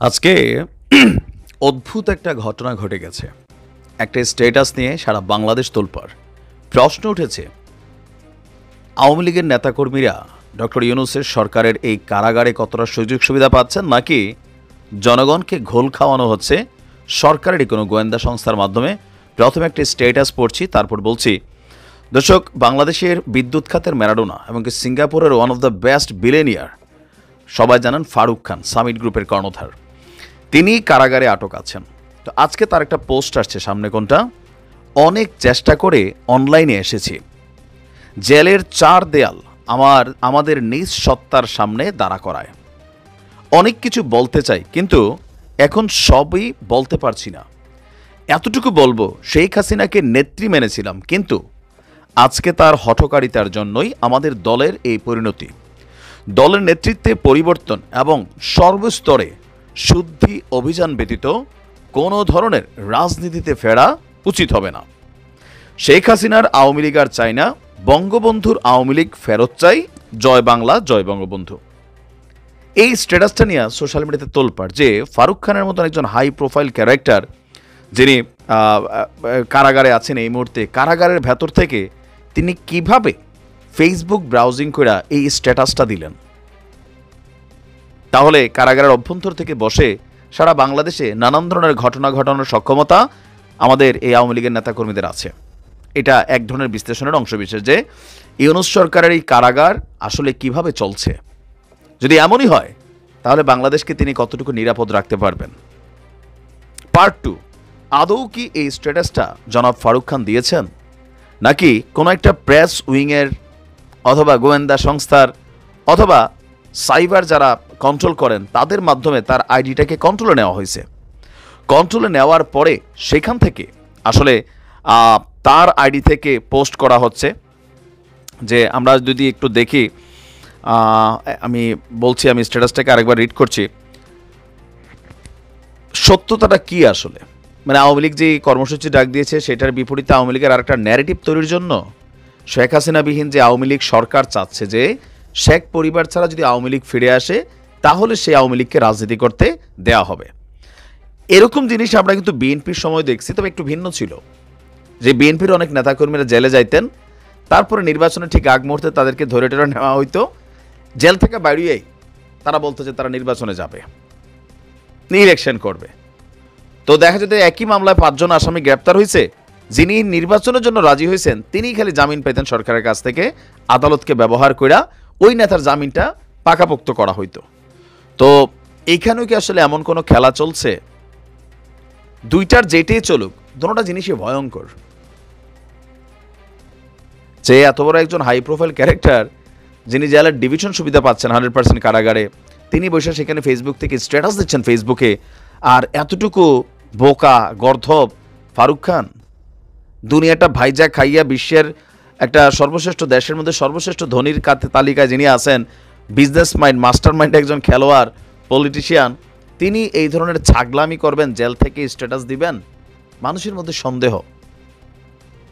আজকে অদ্ভুত একটা ঘটনা ঘটে গেছে। একটা স্ট্যাটাস নিয়ে সারা বাংলাদেশ তোলপাড়। প্রশ্ন উঠেছে, আওয়ামী লীগের নেতাকর্মীরা ডক্টর ইউনূসের সরকারের এই কারাগারে কতটা সুযোগ সুবিধা পাচ্ছেন, নাকি জনগণকে ঘোল খাওয়ানো হচ্ছে সরকারেরই কোনো গোয়েন্দা সংস্থার মাধ্যমে। প্রথমে একটা স্ট্যাটাস পড়ছি, তারপর বলছি। দর্শক, বাংলাদেশের বিদ্যুৎ খাতের ম্যারাডোনা এবং সিঙ্গাপুরের one of the best billionaire সবাই জানেন ফারুক খান, সামিট গ্রুপের কর্ণধার। তিনি কারাগারে আটক আছেন। তো আজকে তার একটা পোস্ট আসছে সামনে, কোনটা, অনেক চেষ্টা করে অনলাইনে এসেছি, জেলের চার দেয়াল আমাদের নিজ সত্তার সামনে দাঁড়া করায়। অনেক কিছু বলতে চাই, কিন্তু এখন সবই বলতে পারছি না। এতটুকু বলবো, শেখ হাসিনাকে নেত্রী মেনেছিলাম, কিন্তু আজকে তার হঠকারিতার জন্যই আমাদের দলের এই পরিণতি। দলের নেতৃত্বে পরিবর্তন এবং সর্বস্তরে শুদ্ধি অভিযান ব্যতীত কোনো ধরনের রাজনীতিতে ফেরা উচিত হবে না। শেখ হাসিনার আওয়ামী লীগ আর চাই না, বঙ্গবন্ধুর আওয়ামী লীগ ফেরত চাই। জয় বাংলা, জয় বঙ্গবন্ধু। এই স্ট্যাটাসটা নিয়ে সোশ্যাল মিডিয়াতে তোলপাড় যে ফারুক খানের মতন একজন হাই প্রোফাইল ক্যারেক্টার, যিনি কারাগারে আছেন এই মুহূর্তে, কারাগারের ভেতর থেকে তিনি কিভাবে ফেসবুক ব্রাউজিং করে এই স্ট্যাটাসটা দিলেন। তাহলে কারাগারের অভ্যন্তর থেকে বসে সারা বাংলাদেশে নানান ধরনের ঘটনা ঘটানোর সক্ষমতা আমাদের এই আওয়ামী লীগের নেতাকর্মীদের আছে। এটা এক ধরনের বিশ্লেষণের অংশবিশেষ যে ইউনূস সরকারের এই কারাগার আসলে কিভাবে চলছে। যদি এমনই হয়, তাহলে বাংলাদেশকে তিনি কতটুকু নিরাপদ রাখতে পারবেন। পার্ট 2, আদৌ কি এই স্ট্যাটাসটা জনাব ফারুক খান দিয়েছেন, নাকি কোনো একটা প্রেস উইংয়ের অথবা গোয়েন্দা সংস্থার অথবা সাইবার যারা কন্ট্রোল করেন তাদের মাধ্যমে তার আইডিটাকে কন্ট্রোলে নেওয়া হয়েছে। কন্ট্রোলে নেওয়ার পরে সেখান থেকে আসলে তার আইডি থেকে পোস্ট করা হচ্ছে। যে আমরা যদি একটু দেখি, আমি বলছি, আমি স্ট্যাটাসটাকে আরেকবার রিড করছি, সত্যতাটা কি আসলে। মানে আওয়ামী লীগ যে কর্মসূচি ডাক দিয়েছে সেটার বিপরীতে আওয়ামী লীগের আরেকটা ন্যারেটিভ তৈরির জন্য শেখ হাসিনাবিহীন যে আওয়ামী লীগ সরকার চাচ্ছে যে শেখ পরিবার ছাড়া যদি আওয়ামী লীগ ফিরে আসে তাহলে সেই আওয়ামী লীগকে রাজনীতি করতে দেয়া হবে। এরকম জিনিস আমরা কিন্তু বিএনপির সময় দেখছি, তবে একটু ভিন্ন ছিল। যে বিএনপির অনেক নেতাকর্মীরা জেলে যাইতেন, তারপরে নির্বাচনের ঠিক আগ মুহূর্তে তাদেরকে ধরে টরে নেওয়া হইতো, জেল থেকে বাইরেই তারা বলতো যে তারা নির্বাচনে যাবে, ইলেকশন করবে। তো দেখা যেত একই মামলায় 5 জন আসামি গ্রেপ্তার হয়েছে। যিনি নির্বাচনের জন্য রাজি হয়েছেন তিনি খালি জামিন পেতেন সরকারের কাছ থেকে, আদালতকে ব্যবহার করে ওই নেতার জামিনটা পাকাপোক্ত করা হইতো। তো এইখানেও কি আসলে এমন কোনো খেলা চলছে? দুইটার যেটাই চলুক, দুটোটা জিনিসই ভয়ঙ্কর। যে এত বড় একজন হাই প্রোফাইল ক্যারেক্টার, যিনি জেলার ডিভিশন সুবিধা পাচ্ছেন 100% কারাগারে, তিনি বসে সেখানে ফেসবুক থেকে স্ট্যাটাস দিচ্ছেন ফেসবুকে, আর এতটুকু বোকা গর্ধব ফারুক খান দুনিয়াটা ভাইজা খাইয়া বিশ্বের একটা সর্বশ্রেষ্ঠ দেশের মধ্যে সর্বশ্রেষ্ঠ ধনীর তালিকায় যিনি আছেন, বিজনেস মাইন্ড, মাস্টার মাইন্ড, একজন খেলোয়াড়, পলিটিশিয়ান, তিনি এই ধরনের ছাগলামি করবেন, জেল থেকে স্ট্যাটাস দিবেন। মানুষের মধ্যে সন্দেহ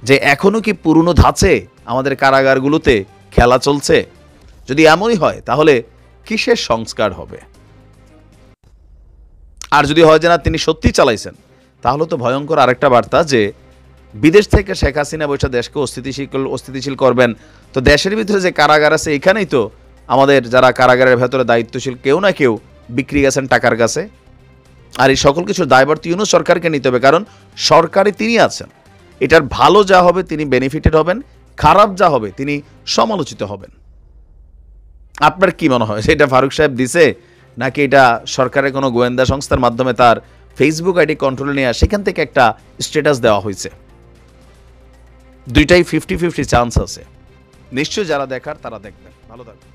যে এখনো কি পুরনো ধাঁচে আমাদের কারাগারগুলোতে খেলা চলছে। যদি এমনই হয় তাহলে কিসের সংস্কার হবে? আর যদি হয় যে না, তিনি সত্যি চালাইছেন, তাহলে তো ভয়ঙ্কর আরেকটা বার্তা যে বিদেশ থেকে শেখ হাসিনা বৈশা দেশকে অস্থিতিশীল করবেন। তো দেশের ভিতরে যে কারাগার আছে, এখানেই তো আমাদের যারা কারাগারের ভেতরে দায়িত্বশীল কেউ না কেউ বিক্রি গেছেন টাকার কাছে। আর এই সকল কিছুর দায়ভার তো ইউনূস সরকারকে নিতে হবে, কারণ সরকারে তিনি আছেন। এটার ভালো যা হবে তিনি বেনিফিটেড হবেন, খারাপ যা হবে তিনি সমালোচিত হবেন। আপনার কি মনে হয়, সেটা ফারুক সাহেব দিছে, নাকি এটা সরকারের কোনো গোয়েন্দা সংস্থার মাধ্যমে তার ফেসবুক আইডি কন্ট্রোলে নিয়ে সেখান থেকে একটা স্ট্যাটাস দেওয়া হয়েছে? দুইটাই 50-50 চান্স আছে। নিশ্চয়ই যারা দেখার তারা দেখবেন। ভালো থাকবেন।